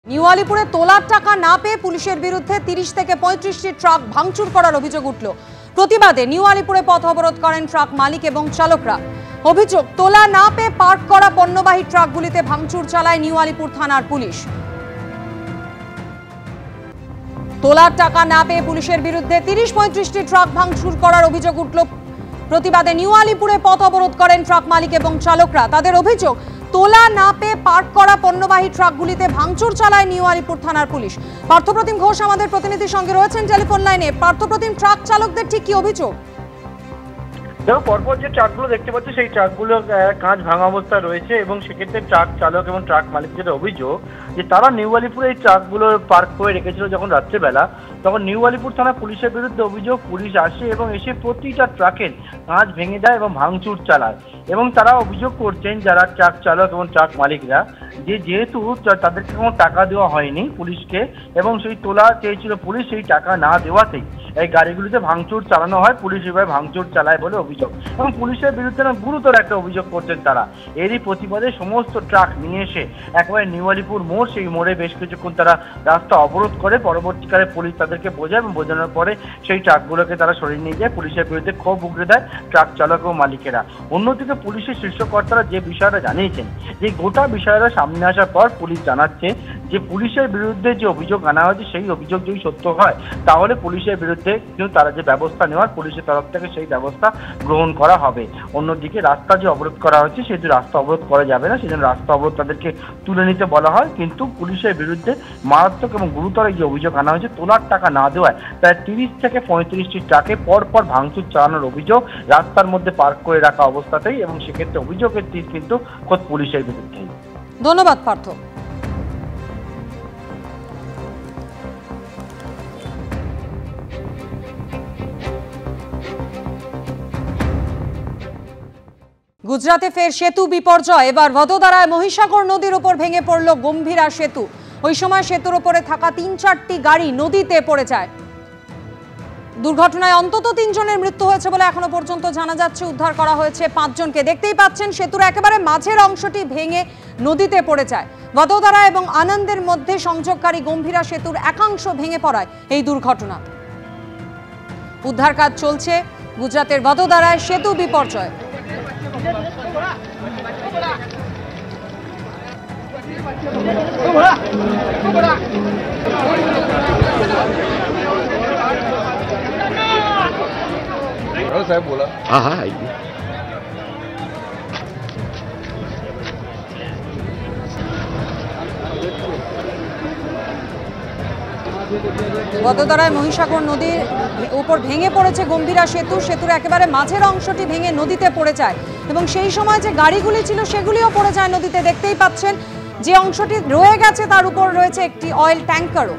New আলিপুরে তোলার টাকা না পেয়ে পুলিশের বিরুদ্ধে 30 থেকে 35টি ট্রাক ভাঙচুর করার অভিযোগ উঠল। প্রতিবাদে নিউ আলিপুরে পথ অবরোধ করেন ট্রাক মালিক এবং চালকরা। অভিযোগ, তোলা না পেয়ে পার্ক করা পণ্যবাহী ট্রাকগুলিতে ভাঙচুর চালায় নিউ আলিপুর থানার পুলিশ। তোলার টাকা না পেয়ে পুলিশের বিরুদ্ধে 30-35টি ট্রাক ভাঙচুর করার অভিযোগ উঠল। প্রতিবাদে নিউ আলিপুরে পথ অবরোধ করেন ট্রাক মালিক এবং চালকরা। তাদের অভিযোগ, তোলা না পেয়ে পার্ক করা পণ্যবাহী ট্রাকগুলিতে ভাঙচুর চালায় নিউ আলিপুর থানার পুলিশ। পার্থপ্রতিম ঘোষ আমাদের প্রতিনিধির সঙ্গে রয়েছেন টেলিফোন লাইনে। পার্থপ্রতিম, ট্রাক চালকদের ঠিক কি অভিযোগ? দেখো, পরপর যে ট্রাকগুলো দেখতে পাচ্ছি সেই ট্রাকগুলো কাঁচ ভাঙা অবস্থা রয়েছে এবং সেক্ষেত্রে ট্রাক চালক এবং ট্রাক মালিকদের অভিযোগ যে তারা নিউ আলিপুরে এই ট্রাকগুলো পার্ক করে রেখেছিল যখন রাত্রেবেলা, তখন নিউ আলিপুর থানা পুলিশের বিরুদ্ধে অভিযোগ, পুলিশ আসে এবং এসে প্রতিটা ট্রাকের কাঁচ ভেঙে দেয় এবং ভাঙচুর চালায়। এবং তারা অভিযোগ করছেন যারা ট্রাক চালক এবং ট্রাক মালিকরা, যে যেহেতু তাদেরকে কোনো টাকা দেওয়া হয়নি পুলিশকে এবং সেই তোলা চেয়েছিল পুলিশ, সেই টাকা না দেওয়াতেই এই গাড়িগুলিতে ভাঙচুর চালানো হয়, পুলিশ এভাবে ভাঙচুর চালায় বলে অভিযোগ। এবং পুলিশের বিরুদ্ধে গুরুতর একটা অভিযোগ করছেন তারা। এরই প্রতিবাদে সমস্ত ট্রাক নিয়ে এসে একেবারে নিউ আলিপুর মোড়, সেই মোড়ে বেশ কিছুক্ষণ তারা রাস্তা অবরোধ করে। পরবর্তীকালে পুলিশ তাদেরকে বোঝায় এবং বোঝানোর পরে সেই ট্রাকগুলোকে তারা সরিয়ে নিয়ে যায়। পুলিশের বিরুদ্ধে ক্ষোভ উগড়ে দেয় ট্রাক চালক ও মালিকেরা। অন্যদিকে পুলিশের শীর্ষকর্তারা যে বিষয়টা জানিয়েছেন, যে গোটা বিষয়টা সামনে আসার পর পুলিশ জানাচ্ছে যে পুলিশের বিরুদ্ধে যে অভিযোগ আনা হয়েছে সেই অভিযোগ যদি সত্য হয় তাহলে পুলিশের বিরুদ্ধে তারা যে ব্যবস্থা নেওয়ার পুলিশের তরফ থেকে সেই ব্যবস্থা গ্রহণ করা হবে। অন্যদিকে রাস্তা যে অবরোধ করা হচ্ছে সেটি রাস্তা অবরোধ করা যাবে না, সেজন্য রাস্তা অবরোধ তাদেরকে তুলে নিতে বলা হয়। কিন্তু পুলিশের বিরুদ্ধে মারাত্মক এবং গুরুতর যে অভিযোগ আনা হয়েছে, তোলার টাকা না দেওয়ায় প্রায় 30 থেকে 35টি ট্রাকে পরপর ভাঙচুর চালানোর অভিযোগ রাস্তার মধ্যে পার্ক করে রাখা অবস্থাতেই, এবং সেক্ষেত্রে অভিযোগের তীর কিন্তু খোদ পুলিশের বিরুদ্ধে। ধন্যবাদ পার্থ। গুজরাটে ফের সেতু বিপর্যয়। এবার ভদোদরায় মহিসাগর নদীর উপর ভেঙে পড়ল গম্ভীরা সেতু। ওই সময় সেতুর উপরে থাকা 3-4টি গাড়ি নদীতে পড়ে যায়। দুর্ঘটনায় অন্তত 3 জনের মৃত্যু হয়েছে বলে এখনো পর্যন্ত জানা যাচ্ছে। উদ্ধার করা হয়েছে 5 জনকে। দেখতেই পাচ্ছেন সেতুর একেবারে মাঝের অংশটি ভেঙে নদীতে পড়ে যায়। ভদোদরা এবং আনন্দের মধ্যে সংযোগকারী গম্ভীরা সেতুর একাংশ ভেঙে পড়ায় এই দুর্ঘটনা। উদ্ধার কাজ চলছে গুজরাটের ভদোদরায় সেতু বিপর্যয়। साहब बोला हाँ हाँ आइए। ভদোদরায় মহিসাগর নদীর উপর ভেঙে পড়েছে গম্ভীরা সেতু। সেতুর একেবারে মাঝের অংশটি ভেঙে নদীতে পড়ে যায় এবং সেই সময় যে গাড়িগুলি ছিল সেগুলিও পড়ে যায় নদীতে। দেখতেই পাচ্ছেন যে অংশটি রয়ে গেছে তার উপর রয়েছে একটি অয়েল ট্যাঙ্কারও।